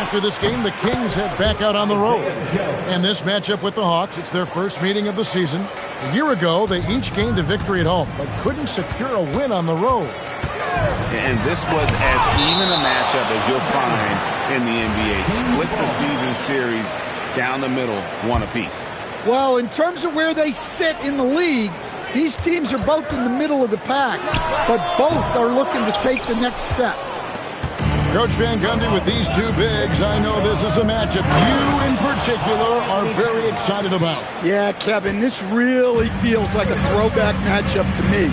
After this game, the Kings head back out on the road. And this matchup with the Hawks, it's their first meeting of the season. A year ago, they each gained a victory at home, but couldn't secure a win on the road. And this was as even a matchup as you'll find in the NBA. Split the season series down the middle, one apiece. Well, in terms of where they sit in the league, these teams are both in the middle of the pack, but both are looking to take the next step. Coach Van Gundy, with these two bigs, I know this is a matchup you in particular are very excited about. Yeah, Kevin, this really feels like a throwback matchup to me.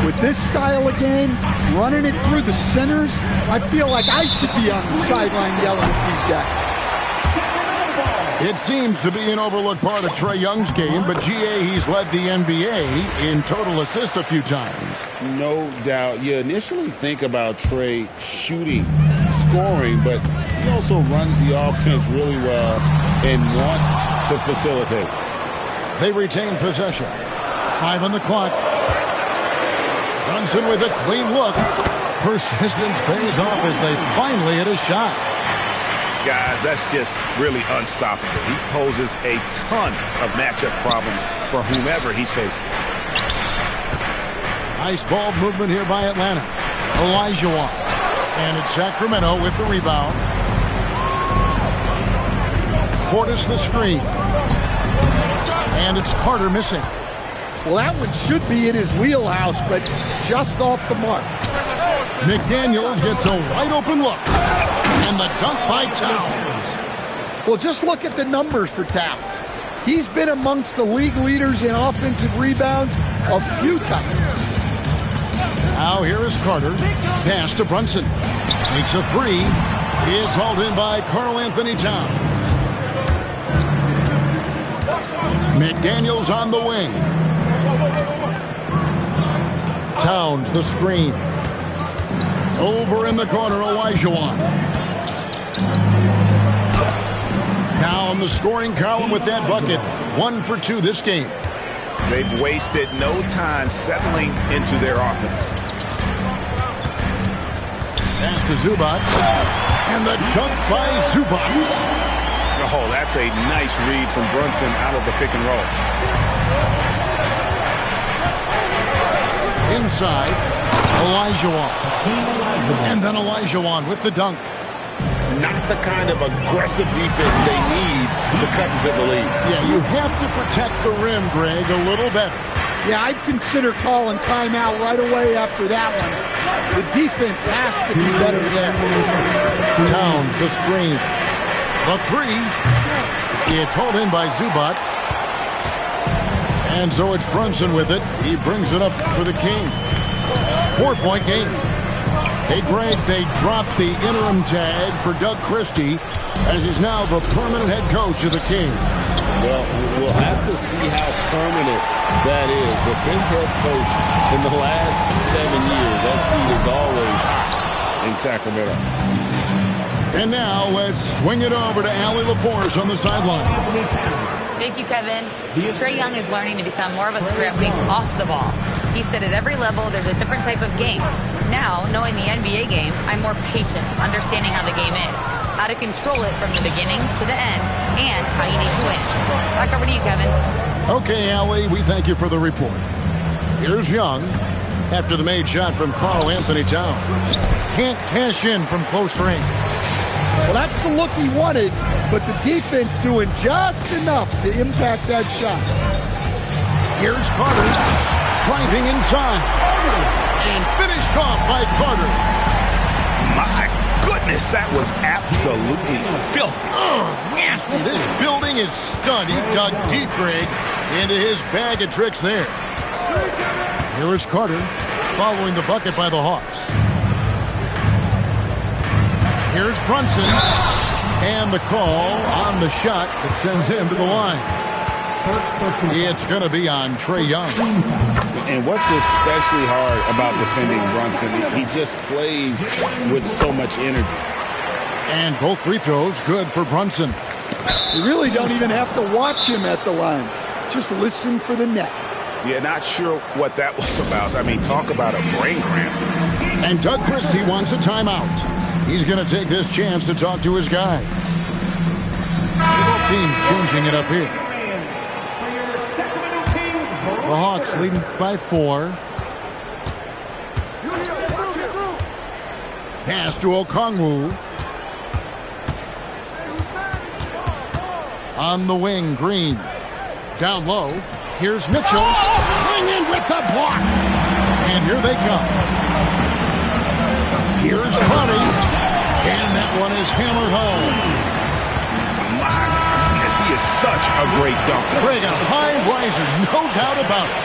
With this style of game, running it through the centers, I feel like I should be on the sideline yelling at these guys. It seems to be an overlooked part of Trae Young's game, but GA, he's led the NBA in total assists a few times. No doubt. You initially think about Trae shooting, scoring, but he also runs the offense really well and wants to facilitate. They retain possession. 5 on the clock. Brunson with a clean look. Persistence pays off as they finally hit a shot. Guys, that's just really unstoppable. He poses a ton of matchup problems for whomever he's facing. Nice ball movement here by Atlanta. Olajuwon. And it's Sacramento with the rebound. Portis the screen. And it's Carter missing. Well, that one should be in his wheelhouse, but just off the mark. McDaniels gets a wide open look. And the dunk by Towns. Well, just look at the numbers for Towns. He's been amongst the league leaders in offensive rebounds a few times. Now here is Carter. Pass to Brunson. Takes a three. It's hauled in by Karl-Anthony Towns. McDaniels on the wing. Towns the screen. Over in the corner, Olajuwon. Now in the scoring column with that bucket. 1 for 2 this game. They've wasted no time settling into their offense. Pass to Zubac. And the dunk by Zubac. Oh, that's a nice read from Brunson out of the pick and roll. Inside, Olajuwon. And then Olajuwon with the dunk. Not the kind of aggressive defense they need to cut into the lead. Yeah, you have to protect the rim, Greg, a little better. Yeah, I'd consider calling timeout right away after that one. The defense has to be better there. Towns, the screen. The three. It's hauled in by Zubac. And so it's Brunson with it. He brings it up for the Kings. 4-point game. Hey, Greg, they dropped the interim tag for Doug Christie as he's now the permanent head coach of the Kings. Well, we'll have to see how permanent that is. The fifth head coach in the last 7 years. That seat is always high in Sacramento. And now let's swing it over to Allie LaForce on the sideline. Thank you, Kevin. Trae Young is learning to become more of a threat when he's off the ball. He said at every level there's a different type of game. Now, knowing the NBA game, I'm more patient, understanding how the game is, how to control it from the beginning to the end, and how you need to win. Back over to you, Kevin. Okay, Allie, we thank you for the report. Here's Young after the made shot from Karl-Anthony Towns. Can't cash in from close range. Well, that's the look he wanted, but the defense doing just enough to impact that shot. Here's Carter, driving inside, and finished off by Carter. My goodness, that was absolutely filthy. Oh, nasty. This building is stunned. He dug deep, Greg, into his bag of tricks there. Here is Carter, following the bucket by the Hawks. Here's Brunson, and the call on the shot that sends him to the line. It's going to be on Trae Young. And what's especially hard about defending Brunson, he just plays with so much energy. And both free throws good for Brunson. You really don't even have to watch him at the line. Just listen for the net. Yeah, not sure what that was about. I mean, talk about a brain cramp. And Doug Christie wants a timeout. He's going to take this chance to talk to his guys. So both teams changing it up here. The Hawks leading by 4. Pass to Okongwu. On the wing, Green. Down low. Here's Mitchell. Bring in with the block. And here they come. Here's Connie. And that one is hammered home. My goodness, he is such a great dunker. Greg, a high riser, no doubt about it.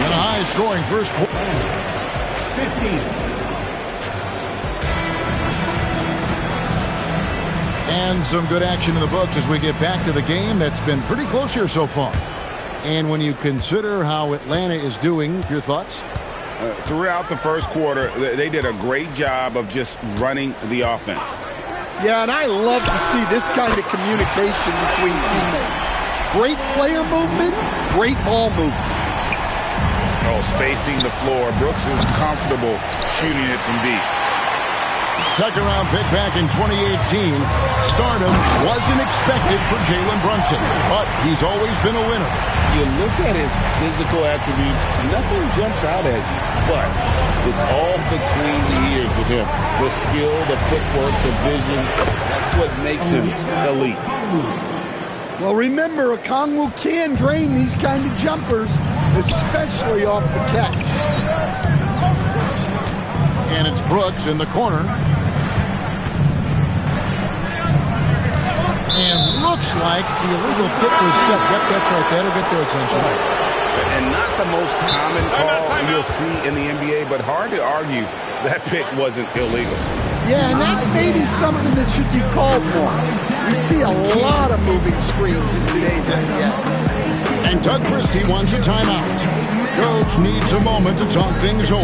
And a high-scoring first quarter. 15. And some good action in the books as we get back to the game that's been pretty close here so far. And when you consider how Atlanta is doing, your thoughts? Throughout the first quarter, they did a great job of just running the offense. Yeah, and I love to see this kind of communication between teammates. Great player movement, great ball movement. Oh, spacing the floor. Brooks is comfortable shooting it from deep. Second-round pick back in 2018. Stardom wasn't expected for Jalen Brunson, but he's always been a winner. You look at his physical attributes, nothing jumps out at you, but it's all between the ears with him. The skill, the footwork, the vision, that's what makes him elite. Well, remember, Okongwu can drain these kind of jumpers, especially off the catch. And it's Brooks in the corner. And looks like the illegal kick was set. Yep, that's right. That'll get their attention. And not the most common call you'll see in the NBA, but hard to argue that pick wasn't illegal. Yeah, and that's maybe something that should be called for. We see a lot of moving screens in today's NBA. And Doug Christie wants a timeout. Coach needs a moment to talk things over.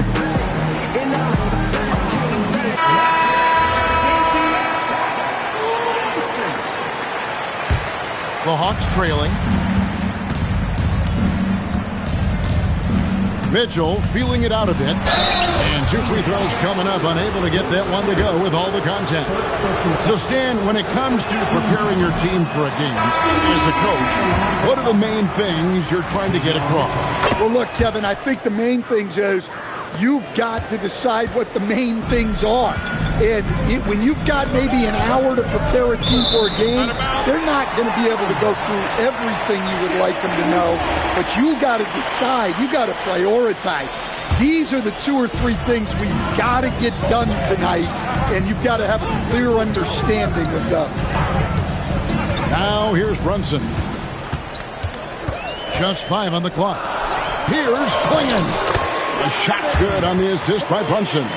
The Hawks trailing. Mitchell feeling it out a bit. And 2 free throws coming up, unable to get that one to go with all the contact. So, Stan, when it comes to preparing your team for a game, as a coach, what are the main things you're trying to get across? Well, look, Kevin, I think the main things is you've got to decide what the main things are. And when you've got maybe an hour to prepare a team for a game, they're not going to be able to go through everything you would like them to know. But you got to decide. You got to prioritize. These are the 2 or 3 things we got to get done tonight, and you've got to have a clear understanding of those. Now here's Brunson. Just 5 on the clock. Here's Klingon. The shot's good on the assist by Brunson.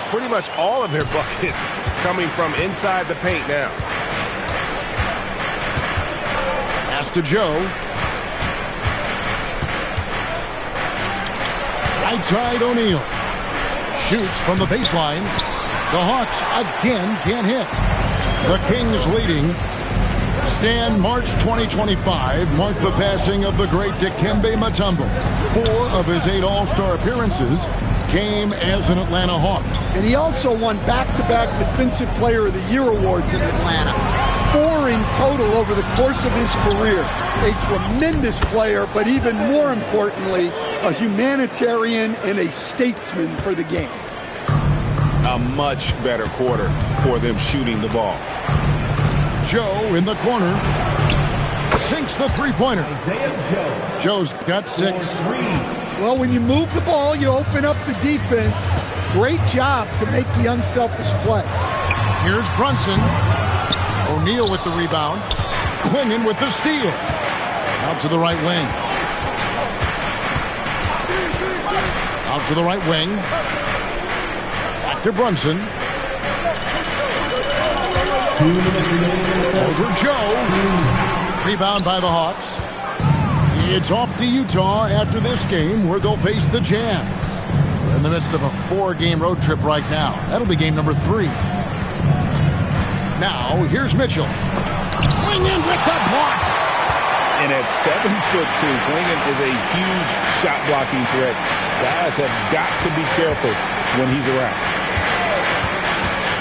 Pretty much all of their buckets coming from inside the paint now. Pass to Joe. Right side O'Neal. Shoots from the baseline. The Hawks again can't hit. The Kings leading. Stan, March 2025 marked the passing of the great Dikembe Mutombo. 4 of his 8 All-Star appearances came as an Atlanta Hawk. And he also won back-to-back Defensive Player of the Year awards in Atlanta. 4 in total over the course of his career. A tremendous player, but even more importantly, a humanitarian and a statesman for the game. A much better quarter for them shooting the ball. Joe in the corner. Sinks the three-pointer. Joe's got 6. Well, when you move the ball, you open up the defense. Great job to make the unselfish play. Here's Brunson. O'Neal with the rebound. Klingon with the steal. Out to the right wing. Out to the right wing. Back to Brunson. Over Joe. Rebound by the Hawks. It's off to Utah after this game where they'll face the Jazz. We're in the midst of a 4-game road trip right now. That'll be game number 3. Now, here's Mitchell. Klingon with the block. And at 7'2", Klingon is a huge shot-blocking threat. Guys have got to be careful when he's around.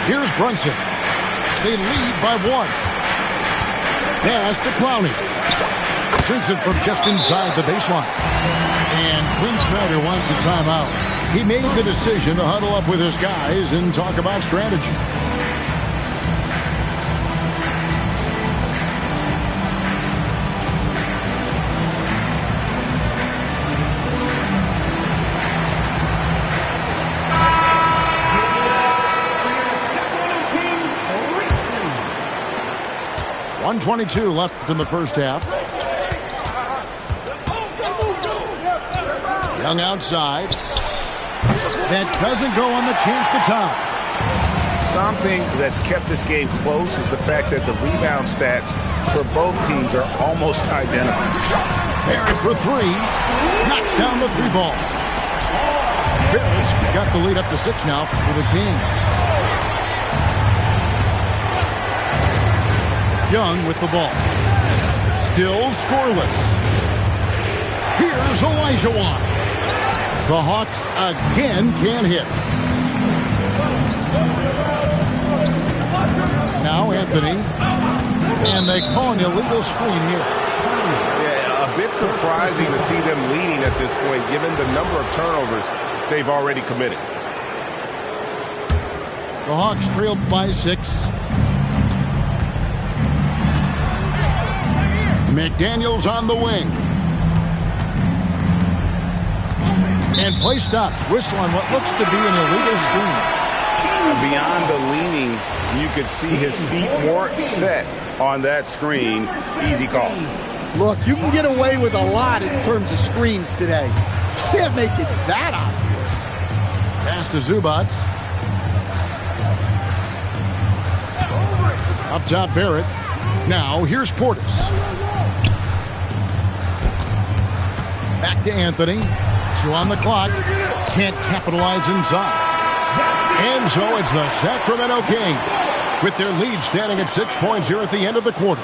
Here's Brunson. They lead by 1. Pass to Clowney. Sinks it from just inside the baseline. And Quinn Snyder wants a timeout. He made the decision to huddle up with his guys and talk about strategy. .122 left in the first half. Young outside. That doesn't go on the chance to tie. Something that's kept this game close is the fact that the rebound stats for both teams are almost identical. Barrett for 3. Knocks down the 3 ball. Barrett's got the lead up to 6 now for the Kings. Young with the ball. Still scoreless. Here's Olajuwon. The Hawks again can't hit. Now Anthony. And they call an illegal screen here. Yeah, a bit surprising to see them leading at this point, given the number of turnovers they've already committed. The Hawks trailed by 6. McDaniels on the wing. And play stops. Whistle on what looks to be an illegal screen. Beyond the leaning, you could see his feet more set on that screen. Easy call. Look, you can get away with a lot in terms of screens today. You can't make it that obvious. Pass to Zubac. Up top, Barrett. Now, here's Portis. Back to Anthony. 2 on the clock. Can't capitalize inside. And so it's the Sacramento Kings with their lead standing at 6 points here at the end of the quarter.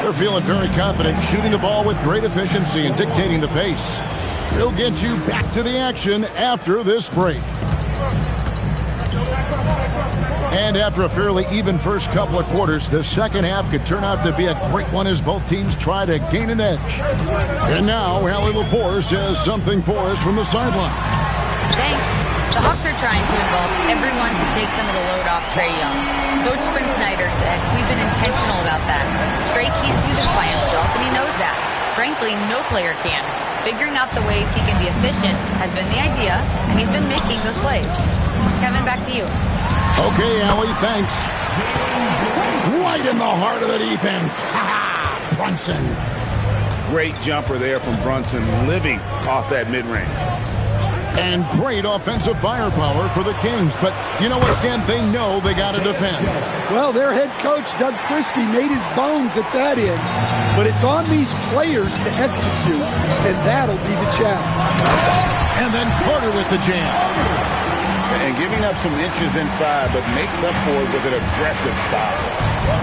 They're feeling very confident, shooting the ball with great efficiency and dictating the pace. We'll get you back to the action after this break. And after a fairly even first couple of quarters, the second half could turn out to be a great one as both teams try to gain an edge. And now, Allie LaForce has something for us from the sideline. Thanks. The Hawks are trying to involve everyone to take some of the load off Trae Young. Coach Quinn Snyder said, "We've been intentional about that. Trae can't do this by himself, and he knows that. Frankly, no player can. Figuring out the ways he can be efficient has been the idea, and he's been making those plays." Kevin, back to you. Okay, Allie, thanks. Right in the heart of the defense. Ha-ha! Brunson. Great jumper there from Brunson, living off that mid-range. And great offensive firepower for the Kings. But you know what, Stan? They know they got to defend. Well, their head coach, Doug Christie, made his bones at that end. But it's on these players to execute, and that'll be the challenge. And then Carter with the jam. And giving up some inches inside, but makes up for it with an aggressive style.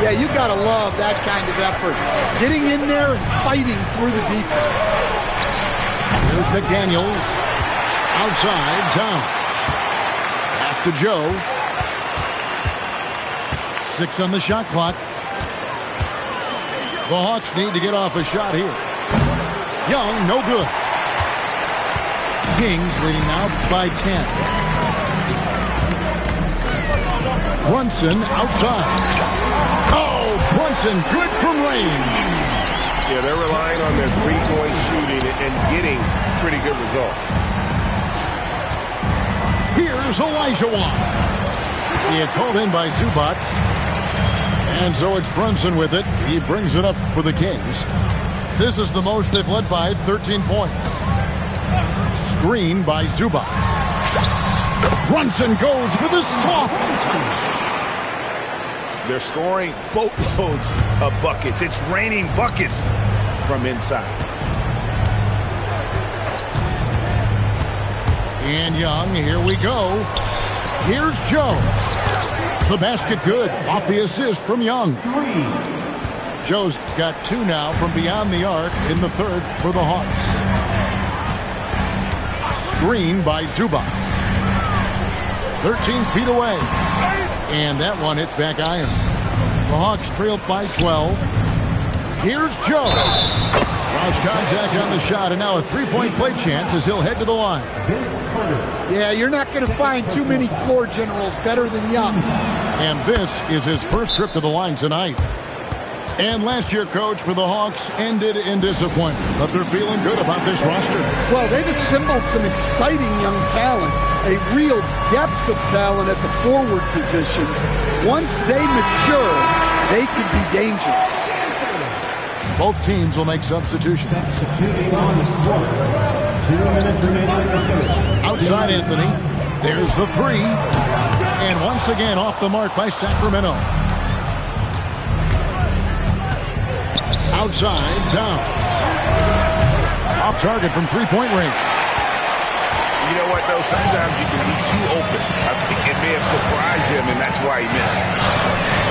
Yeah, you got to love that kind of effort. Getting in there and fighting through the defense. Here's McDaniels. Outside, Towns. Pass to Joe. 6 on the shot clock. The Hawks need to get off a shot here. Young, no good. Kings leading now by 10. Brunson outside. Oh, Brunson good from range. Yeah, they're relying on their three-point shooting and getting pretty good results. Here's Olajuwon. It's hauled in by Zubac. And so it's Brunson with it. He brings it up for the Kings. This is the most they've led by 13 points. Screen by Zubac. Brunson goes for the soft touch. They're scoring boatloads of buckets. It's raining buckets from inside. And Young, here we go. Here's Joe. The basket good off the assist from Young. Joe's got 2 now from beyond the arc in the third for the Hawks. Screen by Zubac. 13 feet away. And that one hits back iron. The Hawks trail by 12. Here's Joe. Draws contact on the shot, and now a three-point play chance as he'll head to the line. Yeah, you're not going to find too many floor generals better than Young. And this is his first trip to the line tonight. And last year, coach, for the Hawks ended in disappointment, but they're feeling good about this roster. Well, they've assembled some exciting young talent, a real depth of talent at the forward position. Once they mature, they could be dangerous. Both teams will make substitutions. Substituting on the court. 2 minutes remaining in the third. Outside Anthony. There's the three. And once again off the mark by Sacramento. Outside, down. Off target from three-point range. You know what, though? Sometimes you can be too open. I think it may have surprised him, and that's why he missed.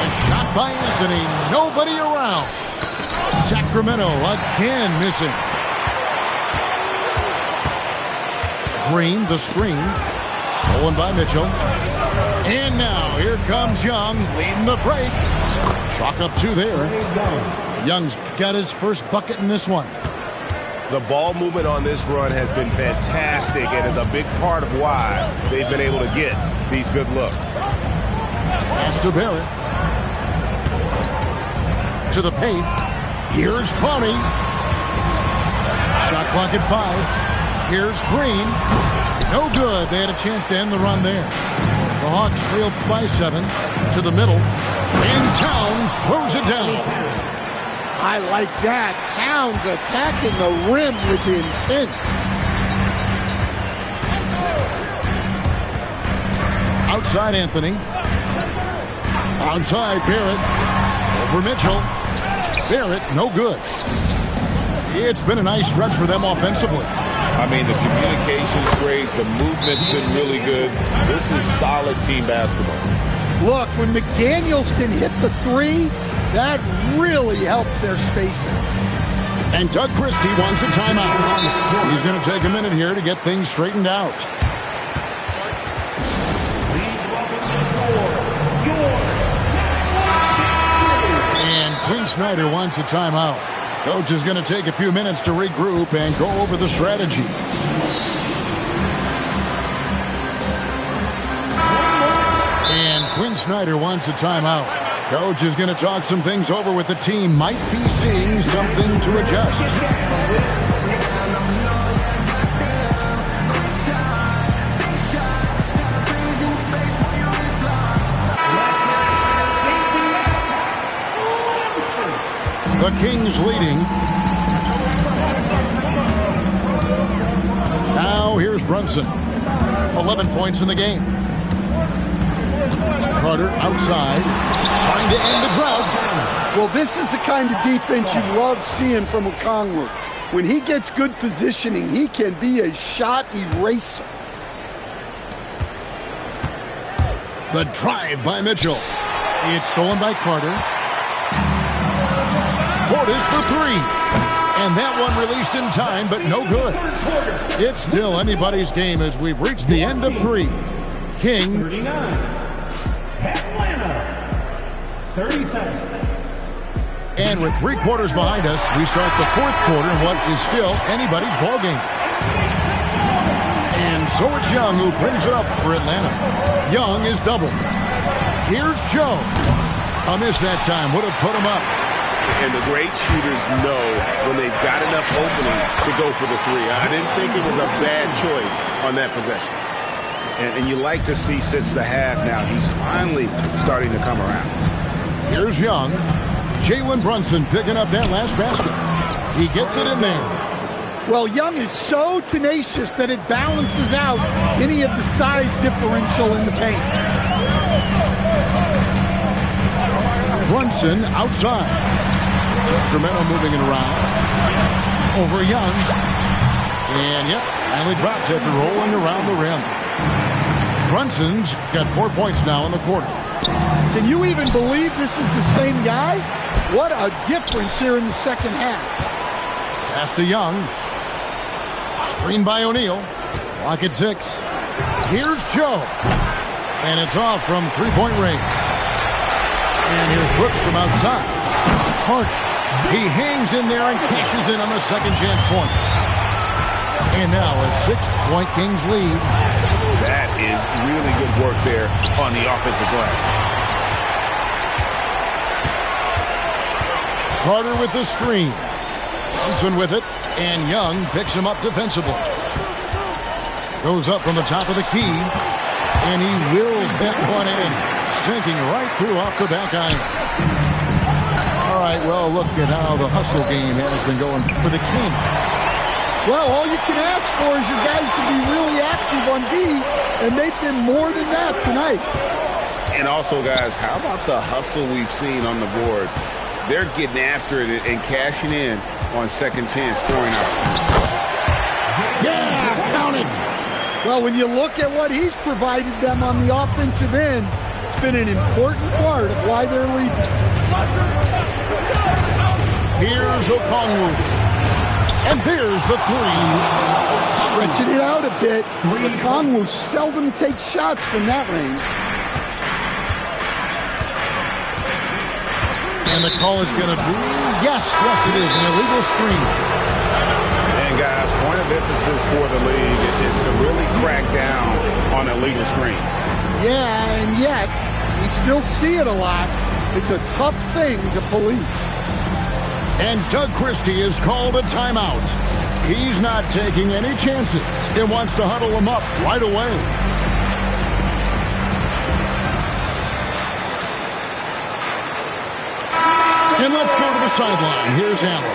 And shot by Anthony. Nobody around. Sacramento again missing. Green, the screen. Stolen by Mitchell. And now here comes Young leading the break. Chalk up two there. Young's got his first bucket in this one. The ball movement on this run has been fantastic and is a big part of why they've been able to get these good looks. Pass to Barrett. To the paint. Here's Clowney. Shot clock at 5. Here's Green. No good. They had a chance to end the run there. The Hawks trail by 7 to the middle. And Towns throws it down. I like that. Towns attacking the rim with intent. Outside Anthony. Outside Barrett. Over Mitchell. Barrett, no good. It's been a nice stretch for them offensively. I mean, the communication's great. The movement's been really good. This is solid team basketball. Look, when McDaniels can hit the three, that really helps their spacing. And Doug Christie wants a timeout. He's going to take a minute here to get things straightened out. And Quinn Snyder wants a timeout. Coach is going to take a few minutes to regroup and go over the strategy. And Quinn Snyder wants a timeout. Coach is going to talk some things over with the team. Might be seeing something to adjust. The Kings leading. Now here's Brunson. 11 points in the game. Carter outside, trying to end the drought. Well, this is the kind of defense you love seeing from Okongwu. When he gets good positioning, he can be a shot eraser. The drive by Mitchell. It's stolen by Carter. Portis for three. And that one released in time, but no good. It's still anybody's game as we've reached the end of three. King. 37. And with 3 quarters behind us, we start the 4th quarter in what is still anybody's ballgame. And so it's Young who brings it up for Atlanta. Young is doubled. Here's Joe. A miss that time would have put him up. And the great shooters know when they've got enough opening to go for the three. I didn't think it was a bad choice on that possession. And you like to see since the half now, he's finally starting to come around. Here's Young. Jalen Brunson picking up that last basket. He gets it in there. Well, Young is so tenacious that it balances out any of the size differential in the paint. Brunson outside. Sacramento moving it around. Over Young. And yep, finally drops after rolling around the rim. Brunson's got 4 points now in the quarter. Can you even believe this is the same guy? What a difference here in the second half. Pass to Young. Screen by O'Neal. Clock at 6. Here's Joe. And it's off from three-point range. And here's Brooks from outside. Hart. He hangs in there and cashes in on the second chance points. And now a 6-point Kings lead. That is really good work there on the offensive glass. Carter with the screen. Johnson with it. And Young picks him up defensively. Goes up from the top of the key. And he wills that one in. Sinking right through off the back iron. All right, well, look at how the hustle game has been going for the Kings. Well, all you can ask for is your guys to be really active on D, and they've been more than that tonight. And also, guys, how about the hustle we've seen on the boards? They're getting after it and cashing in on second chance scoring opportunities. Yeah, count it. Well, when you look at what he's provided them on the offensive end, it's been an important part of why they're leading. Here's Okongwu. And there's the three. Stretching it out a bit. Okongwu seldom takes shots from that range. And the call is going to be, yes, it is, an illegal screen. And guys, point of emphasis for the league is to really crack down on illegal screens. Yeah, and yet, we still see it a lot. It's a tough thing to police. And Doug Christie is called a timeout. He's not taking any chances and wants to huddle them up right away. And let's go to the sideline. Here's Allen.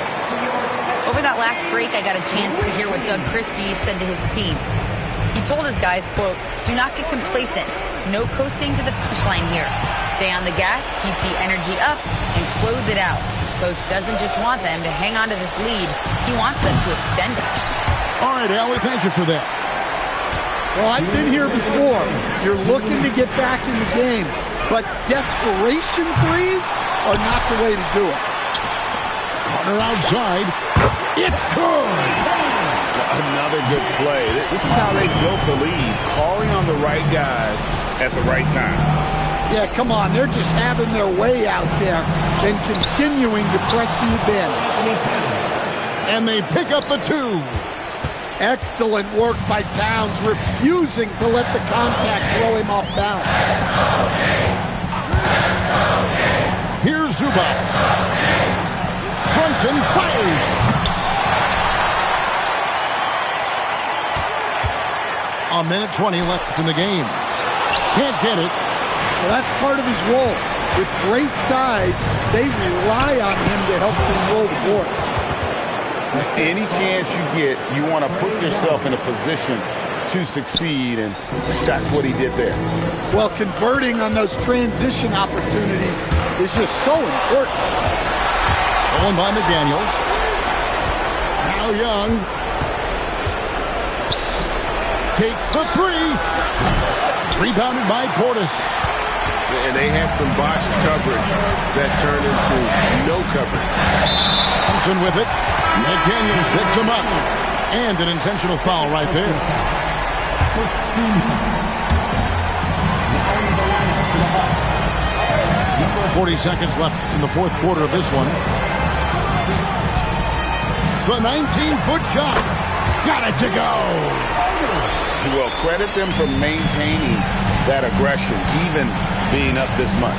Over that last break, I got a chance to hear what Doug Christie said to his team. He told his guys, quote, "Do not get complacent. No coasting to the finish line here. Stay on the gas, keep the energy up, and close it out." Coach doesn't just want them to hang on to this lead. He wants them to extend it. All right, Allie, thank you for that. Well, I've been here before. You're looking to get back in the game, but desperation threes are not the way to do it. Carter outside. It's good. Another good play. This is how they built the lead, calling on the right guys at the right time. Yeah, come on. They're just having their way out there and continuing to press the advantage. And they pick up the two. Excellent work by Towns, refusing to let the contact throw him off balance. Here's Zubac. Brunson fires. A minute 20 left in the game. Can't get it. Well, that's part of his role. With great size, they rely on him to help control the board. Any chance you get, you want to put yourself in a position to succeed, and that's what he did there. Well, converting on those transition opportunities is just so important. Stolen by McDaniels. Now Young takes the three. Rebounded by Portis. And they had some botched coverage that turned into no coverage. Thompson with it. McDaniels picks him up. And an intentional foul right there. 40 seconds left in the fourth quarter of this one. The 19-foot shot. Got it to go. Well, credit them for maintaining that aggression, even being up this much.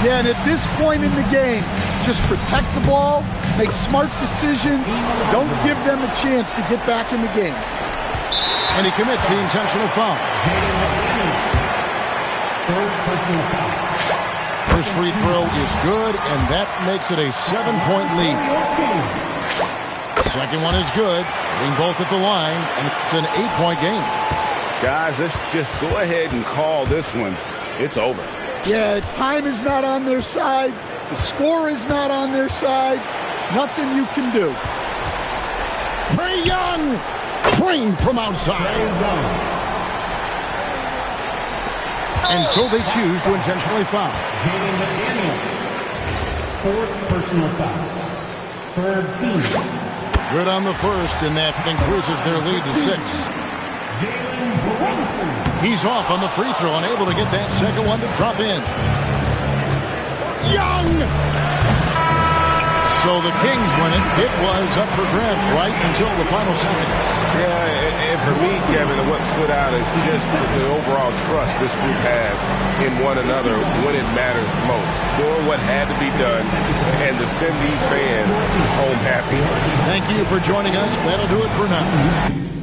Yeah, and at this point in the game, just protect the ball, make smart decisions, don't give them a chance to get back in the game. And he commits the intentional foul. First free throw is good, and that makes it a 7-point lead. Second one is good, hitting both at the line, and it's an 8-point game. Guys, let's just go ahead and call this one. It's over. Yeah, time is not on their side. The score is not on their side. Nothing you can do. Trae Young, trained from outside. And so they choose to intentionally foul. Jalen McDaniels, fourth personal foul. Third team. Good on the first, and that increases their lead to 6. Jalen Brown. He's off on the free throw, unable to get that second one to drop in. Young! So the Kings win it. It was up for grabs right until the final seconds. Yeah, and for me, Kevin, what stood out is just the overall trust this group has in one another when it matters most. Doing what had to be done and to send these fans home happy. Thank you for joining us. That'll do it for now.